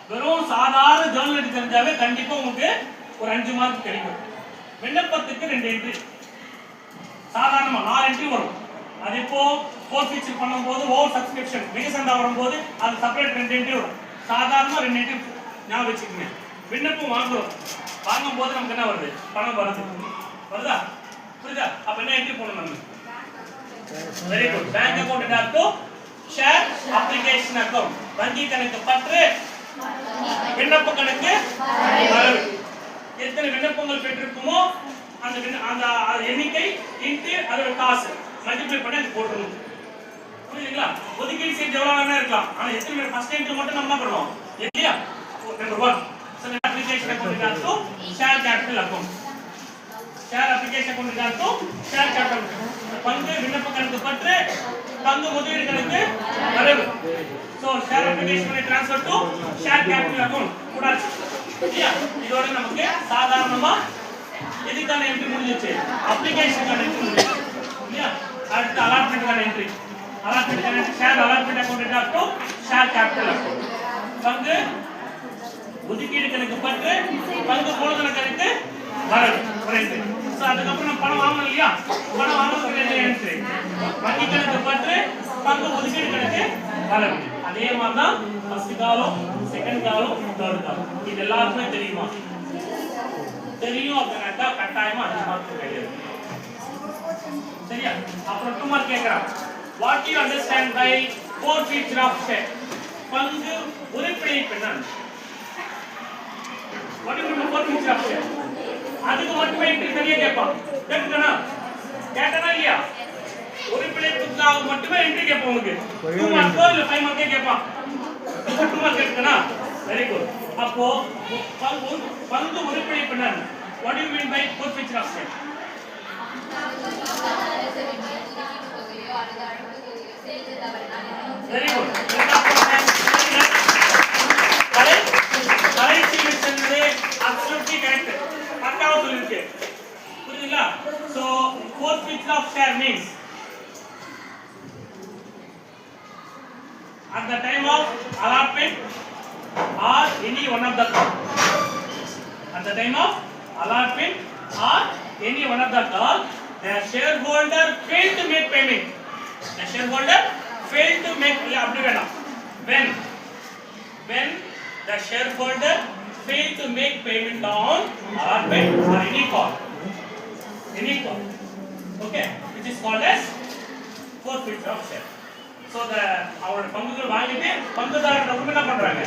வெறும் சாதாரண journal entry தெரிஞ்சாவே கண்டிப்பா உங்களுக்கு ஒரு 5 மார்க் கிடைக்கும். விண்ணப்பத்துக்கு 2 என்ட்ரி சாதாரணமா 4 என்ட்ரி வரும். அது இப்போ கோர்ஸ் ஃபீச்சர் பண்ணும்போது ஓவர் சப்ஸ்கிரிப்ஷன் மிக சண்டா வரும்போது அது செப்பரேட் 2 என்ட்ரி வரும். சாதாரணமா 2 என்ட்ரி ஞாபகம் வச்சுக்கோங்க. விண்ணப்பம் வாங்கும்போது நமக்கு என்ன வருது? பணம் வருதா? புரியுதா? அப்ப என்ன என்ட்ரி போடணும் நம்ம? Very good. பேங்க் அக்கவுண்ட் டாட் டு ஷேர் அப்ளிகேஷன் அக்கவுண்ட். வங்கி கணக்கு பற்று விண்ணப்ப கணக்கு வரவு. எத்தனை விண்ணப்பங்கள் பெற்றிருக்குமோ அந்த எண்ணிக்கை இன்டு அதோட காசு மல்டிப்ளை பண்ணி அது போடணும். புரியுதுங்களா? ஒதுக்கீடு சீட் எவ்வளவு வேணா இருக்கலாம். ஆனா எத்தனை ஃபர்ஸ்ட் என்ட்ரி மட்டும் நம்ம பண்ணணும் இல்லையா? Number 1 so application account dot to share capital account. Share application account டாட் டு ஷேர் கேபிட்டல். பங்கு விண்ணப்ப கணக்கு பற்று பங்கு முதலீடு கணக்கு வரவு. So share application money transfer to share capital account கூடாச்சு இல்லையா? இதோட நமக்கு சாதாரணமா எதுக்கான என்ட்ரி முடிஞ்சிச்சு? அப்ளிகேஷனுக்கான என்ட்ரி முடிஞ்சிச்சு இல்லையா? அடுத்து அலாட்மென்ட்கான என்ட்ரி. அலாட்மென்ட்கான ஷேர் அலாட்மென்ட் அக்கவுண்ட் டாட் டு ஷேர் கேபிட்டல் அக்கவுண்ட். பங்கு ஒதுக்கீடு கணக்கு பற்று பங்கு மூலதன கணக்கு வரவு ஒரு என்ட்ரி. சோ அதுக்கப்புறம் நம்ம பணம் வாங்கணும் இல்லையா? பணம் வாங்குறதுக்கு என்ன என்ட்ரி? வங்கி கணக்கு பற்று பங்கு ஒதுக்கீடு கணக்கு வரவு. அதே மாதிரி தான் first column, second column, third காலம். இது எல்லாருக்குமே தெரியுமா? தெரியும் அப்படின்னா கட்டாயமா 5 மார்க் கிடையாது. சரியா? அப்புறம் 2 மார்க் கேக்குறான். What do you understand by forfeiture of share? பங்கு உரிமையிழப்பு என்ன? What do you mean by forfeiture of share? அதுக்கு மட்டுமே என்ட்ரி தனியா கேட்பான். கேட்டனா இல்லையா? உரிமையிழப்புக்காக மட்டுமே என்ட்ரி கேட்பான். உங்களுக்கு 2 மார்க் இல்ல 5 மார்க் கேட்பான். 2 மார்க் கேட்கனா? Very good. அப்போ பங்கு உரிமையிழப்பு என்ன? What do you mean by forfeiture of share? Very good. கடைசி மிஷன்லே absolutely correct. பக்காவா சொல்லிருக்கு. புரியுதுங்களா? So forfeiture of share means at the time of allotment or any one of the call. At the time of allotment or any one of the call, the shareholder failed to make payment. The shareholder failed to make when the shareholder failed to make payment on allotment or any call, okay, which is called as forfeiture of share. So the our பங்குகள் வாங்கிட்டு பங்குதாரர் என்ன பண்றாங்க?